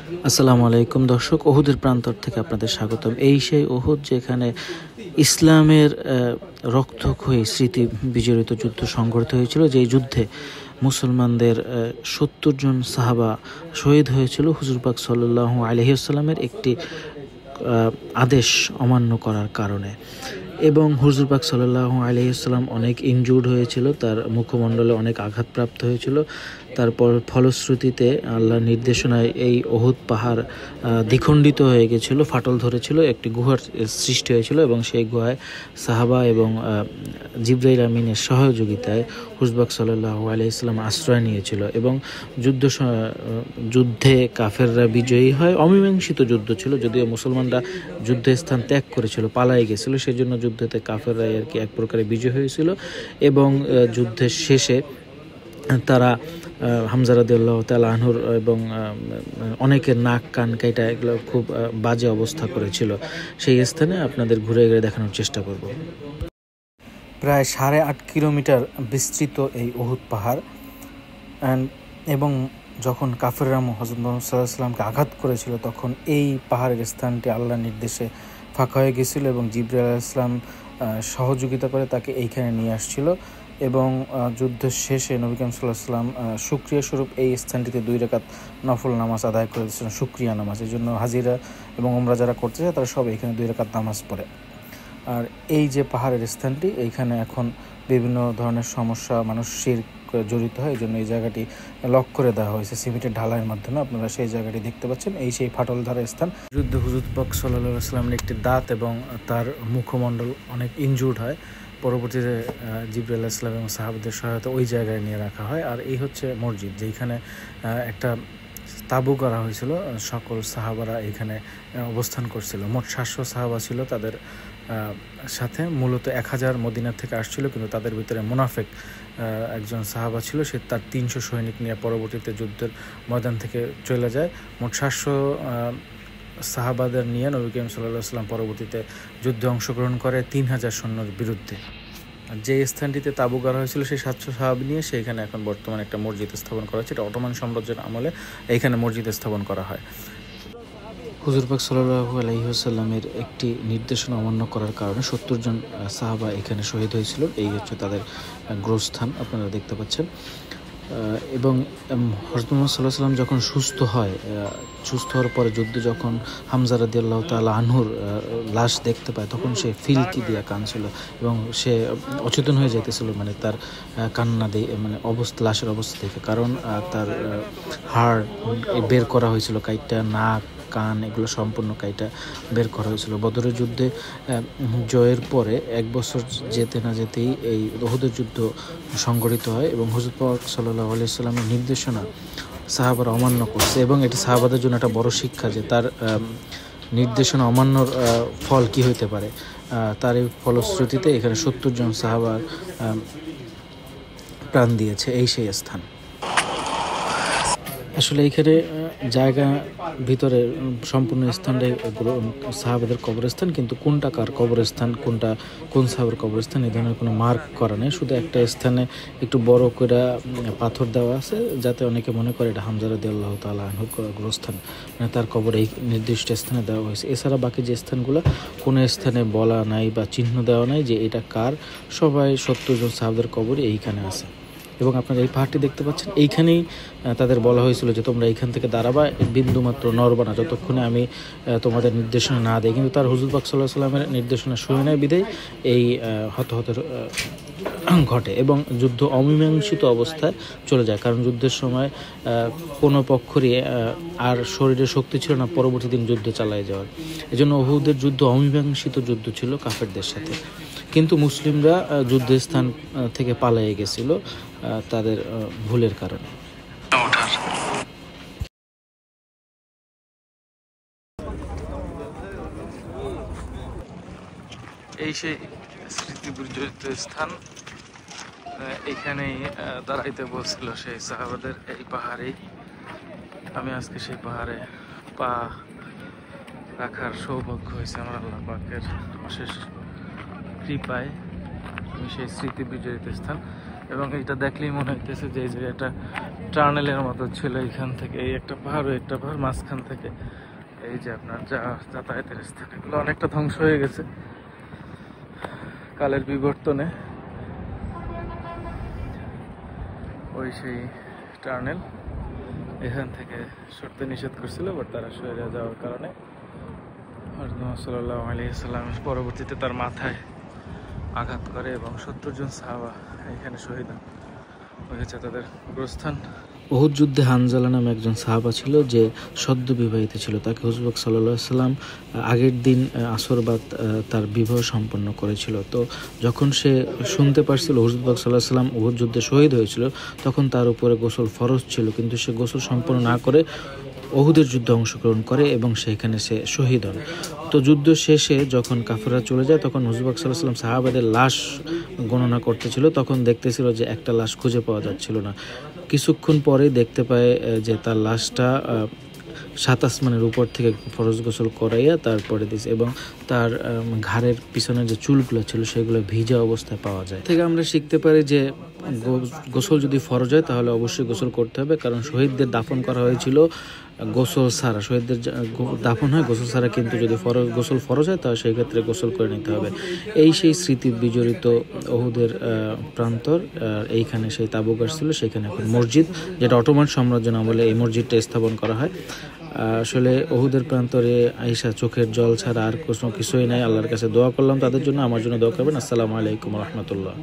আসসালামু আলাইকুম দর্শক, ওহুদের প্রান্তর থেকে আপনাদের স্বাগতম। এই সেই ওহুদ যেখানে ইসলামের রক্তক্ষয়ী স্মৃতি বিজড়িত যুদ্ধ সংঘটিত হয়েছিল, যেই যুদ্ধে মুসলমানদের 70 জন সাহাবা শহীদ হয়েছিল হুজুর পাক সাল্লাল্লাহু আলাইহি ওয়াসাল্লামের একটি আদেশ অমান্য করার কারণে। এবং হুজুর পাক সাল্লাল্লাহু আলাইহি ওয়াসাল্লাম অনেক ইনজুর্ড হয়েছিল, তার মুখমণ্ডলে অনেক আঘাতপ্রাপ্ত হয়েছিল। তারপর ফলশ্রুতিতে আল্লাহর নির্দেশনায় এই ওহুদ পাহাড় দ্বিখণ্ডিত হয়ে গেছিল, ফাটল ধরেছিল, একটি গুহার সৃষ্টি হয়েছিল এবং সেই গুহায় সাহাবা এবং জিবরাইল আমিনের সহযোগিতায় হুজুর পাক সাল্লাল্লাহু আলাইহি ওয়াসাল্লাম আশ্রয় নিয়েছিল এবং যুদ্ধে কাফেররা বিজয়ী হয়। অমীমাংসিত যুদ্ধ ছিল, যদিও মুসলমানরা যুদ্ধস্থান ত্যাগ করেছিল, পালাই গেছিল, সেজন্য যুদ্ধতে কাফেররাই আর কি এক প্রকারে বিজয় হয়েছিল। এবং যুদ্ধের শেষে তারা হামজা রাদিয়াল্লাহু তাআলা আনহুর এবং অনেকের নাক কান কাটা এগুলো খুব বাজে অবস্থা করেছিল। সেই স্থানে আপনাদের ঘুরে ঘুরে দেখানোর চেষ্টা করব। প্রায় 8.5 কিলোমিটার বিস্তৃত এই ওহুদ পাহাড়, এবং যখন কাফেররা হযরত মুহাম্মদ সাল্লাল্লাহু আলাইহি ওয়াসাল্লামকে আঘাত করেছিল তখন এই পাহাড়ের স্থানটি আল্লাহর নির্দেশে ফাঁকা হয়ে গেছিল এবং জিবরাইল আলাইহিস সালাম সহযোগিতা করে তাকে এইখানে নিয়ে আসছিল। এবং যুদ্ধের শেষে নবী করিম সাল্লাল্লাহু আলাইহি ওয়াসাল্লাম শুকরিয়া স্বরূপ এই স্থানটিতে 2 রাকাত নফল নামাজ আদায় করেছিলেন, শুকরিয়া নামাজ। এই জন্য হাজিরা এবং উমরা যারা করতে চায় তারা সব এখানে 2 রাকাত নামাজ পড়ে। আর এই যে পাহাড়ের স্থানটি, এইখানে এখন বিভিন্ন ধরনের সমস্যা, মানুষ শিরক জড়িত হয়, এই জন্য এই জায়গাটি লক করে দেওয়া হয়েছে সিমেন্টের ঢালাইয়ের মাধ্যমে। আপনারা সেই জায়গাটি দেখতে পাচ্ছেন, এই সেই ফাটল ধরা স্থান। যুদ্ধে হুজুর পাক সাল্লাল্লাহু আলাইহি ওয়াসাল্লামের একটি দাঁত এবং তার মুখমণ্ডল অনেক ইনজুর্ড হয়। পরবর্তীতে জিবরাইল আলাইহিস সালাম এবং সাহাবাদের সহায়তা ওই জায়গায় নিয়ে রাখা হয়। আর এই হচ্ছে মসজিদ, যেখানে একটা তাঁবু করা হয়েছিল, সকল সাহাবারা এখানে অবস্থান করছিল। মোট 700 সাহাবা ছিল, তাদের সাথে মূলত 1000 মদিনা থেকে আসছিল, কিন্তু তাদের ভিতরে মুনাফিক একজন সাহাবা ছিল, সে তার 300 সৈনিক নিয়ে পরবর্তীতে যুদ্ধের ময়দান থেকে চলে যায়। মোট 700 সাহাবাদের নিয়ে নবী করিম সাল্লাল্লাহু আলাইহি ওয়াসাল্লাম পরবর্তীতে যুদ্ধে অংশগ্রহণ করে 3000 সৈন্যের বিরুদ্ধে। যে স্থানটিতে তাঁবু করা হয়েছিল সেই 700 সাহাবী নিয়ে সেইখানে এখন বর্তমানে একটা মসজিদ স্থাপন করা হয়েছে। এটা অটোমান সাম্রাজ্যের আমলে এইখানে মসজিদ স্থাপন করা হয়। হুজুর পাক সাল্লাল্লাহু আলাইহি ওয়াসাল্লামের একটি নির্দেশনা অমান্য করার কারণে 70 জন সাহাবা এখানে শহীদ হয়েছিল। এই হচ্ছে তাদের গোরস্থান, আপনারা দেখতে পাচ্ছেন। এবং হযরত মুহাম্মদ সাল্লাল্লাহু আলাইহি ওয়াসাল্লাম যখন সুস্থ হওয়ার পরে যুদ্ধে যখন হামজা রাদিয়াল্লাহু তাআলা আনহুর লাশ দেখতে পায়, তখন সে ফিলকি দিয়া কাঁদছিল এবং সে অচেতন হয়ে যাইতেছিল, মানে তার কান্না দিয়ে, মানে লাশের অবস্থা দেখে। কারণ তার হাড় বের করা হয়েছিল, কাইটা নাক কান এগুলো সম্পূর্ণ কাইটা বের করা হয়েছিল। বদরের যুদ্ধে জয়ের পরে 1 বছর যেতে না যেতেই এই ওহুদের যুদ্ধ সংঘটিত হয় এবং হুজুর পাক সাল্লাল্লাহু আলাইহি ওয়াসাল্লামের নির্দেশনা সাহাবারা অমান্য করছে। এবং এটি সাহাবাদের জন্য একটা বড় শিক্ষা যে তার নির্দেশনা অমান্যর ফল কি হইতে পারে। তার এই ফলশ্রুতিতে এখানে 70 জন সাহাবার প্রাণ দিয়েছে। এই সেই স্থান। আসলে এইখানে জায়গা ভিতরে সম্পূর্ণ স্থানটাই সাহাবাদের কবরস্থান, কিন্তু কোনটা কার কবরস্থান, কোন সাহাবের কবরস্থান এই ধরনের কোনো মার্ক করা নেই। শুধু একটা স্থানে একটু বড় করে পাথর দেওয়া আছে, যাতে অনেকে মনে করে এটা হামজা রাদিয়াল্লাহু তাআলা আনহুর কবরস্থান, মানে তার কবর এই নির্দিষ্ট স্থানে দেওয়া হয়েছে। এছাড়া বাকি যে স্থানগুলো কোনো স্থানে বলা নাই বা চিহ্ন দেওয়া নাই যে এটা কার। সবাই 70 জন সাহাবাদের কবরই এইখানে আছে। এবং আপনারা এই পাহাড়টি দেখতে পাচ্ছেন, এইখানেই তাদের বলা হয়েছিল যে তোমরা এইখান থেকে দাঁড়াবা, বিন্দুমাত্র নড়বা না যতক্ষণে আমি তোমাদের নির্দেশনা না দেই। কিন্তু তার হুজুর পাক সাল্লাল্লাহু আলাইহি ওয়াসাল্লামের নির্দেশনা শুনে নেয় বিধায় এই হতাহতের ঘটে এবং যুদ্ধ অমীমাংসিত অবস্থায় চলে যায়। কারণ যুদ্ধের সময় কোনো পক্ষরই আর শরীরে শক্তি ছিল না পরবর্তী দিন যুদ্ধ চালিয়ে যাওয়ার। এজন্য ওহুদের যুদ্ধ অমীমাংসিত যুদ্ধ ছিল কাফেরদের সাথে। কিন্তু মুসলিমরা যুদ্ধের স্থান থেকে পালিয়ে গেছিল তাদের ভুলের কারণে। এই সেই স্মৃতি বিজড়িত স্থান, এখানেই দাঁড়াইতে বলছিল সেই সাহাবাদের। এই পাহাড়েই আমি আজকে সেই পাহাড়ে পা রাখার সৌভাগ্য হয়েছে আমার আল্লাহ পাকের অশেষ কৃপায়। আমি সেই স্মৃতি বিজড়িত স্থান, এবং এটা দেখলেই মনে হইতেছে যে এই জায়গাটা টানেলের মতো ছিল, এখান থেকে এই একটা পাহাড় একটা পাহাড় মাঝখান থেকে এই যে আপনার যাতায়াতের স্থান, এগুলো অনেকটা ধ্বংস হয়ে গেছে কালের বিবর্তনে। ওই সেই টার্নেল, এখান থেকে সরতে নিষেধ করছিল, বাট তারা সরে যাওয়ার কারণে সাল্লাল্লাহু আলাইহি সাল্লাম পরবর্তীতে তার মাথায় আঘাত করে এবং 70 জন সাহাবা এখানে শহীদ হয়েছে তাদের প্রস্থান। উহুদ যুদ্ধে হানজালা নামে একজন সাহাবা ছিল যে সদ্য বিবাহিত ছিল, তাকে হুজুর পাক সাল্লাল্লাহু আলাইহি সাল্লাম আগের দিন আসরবাদ তার বিবাহ সম্পন্ন করেছিল। তো যখন সে শুনতে পারছিল হুজুর পাক সাল্লাল্লাহু আলাইহি সাল্লাম উহুদ যুদ্ধে শহীদ হয়েছিল, তখন তার উপরে গোসল ফরজ ছিল, কিন্তু সে গোসল সম্পন্ন না করে উহুদের যুদ্ধে অংশগ্রহণ করে এবং সেখানে সে শহীদ হন। তো যুদ্ধ শেষে যখন কাফেররা চলে যায়, তখন হুজুর পাক সাল্লাল্লাহু আলাইহি সাল্লাম সাহাবাদের লাশ গণনা করতেছিল, তখন দেখতেছিল যে একটা লাশ খুঁজে পাওয়া যাচ্ছিল না। কিছুক্ষণ পরেই দেখতে পায় যে তার লাশটা 7 আসমানের উপর থেকে ফরজ গোসল করাইয়া তারপরে দিছে, এবং তার ঘাড়ের পিছনে যে চুলগুলো ছিল সেগুলো ভিজা অবস্থায় পাওয়া যায়। থেকে আমরা শিখতে পারি যে গোসল যদি ফরজ হয় তাহলে অবশ্যই গোসল করতে হবে, কারণ শহীদদের দাফন করা হয়েছিল গোসল ছাড়া। শহীদদের দাফন হয় গোসল ছাড়া, কিন্তু যদি গোসল ফরজ হয় তাহলে সেই ক্ষেত্রে গোসল করে নিতে হবে। এই সেই স্মৃতি বিজড়িত উহুদের প্রান্তর, এইখানে সেই তাবুক ছিল, সেখানে এখন মসজিদ, যেটা অটোমান সাম্রাজ্য আমলে এই মসজিদটা স্থাপন করা হয়। আসলে উহুদের প্রান্তরে আয়েশা চোখের জল ছাড়া আর কোনো কিছুই নাই। আল্লাহর কাছে দোয়া করলাম তাদের জন্য, আমার জন্য দোয়া করবেন। আসসালামু আলাইকুম রহমতুল্লাহ।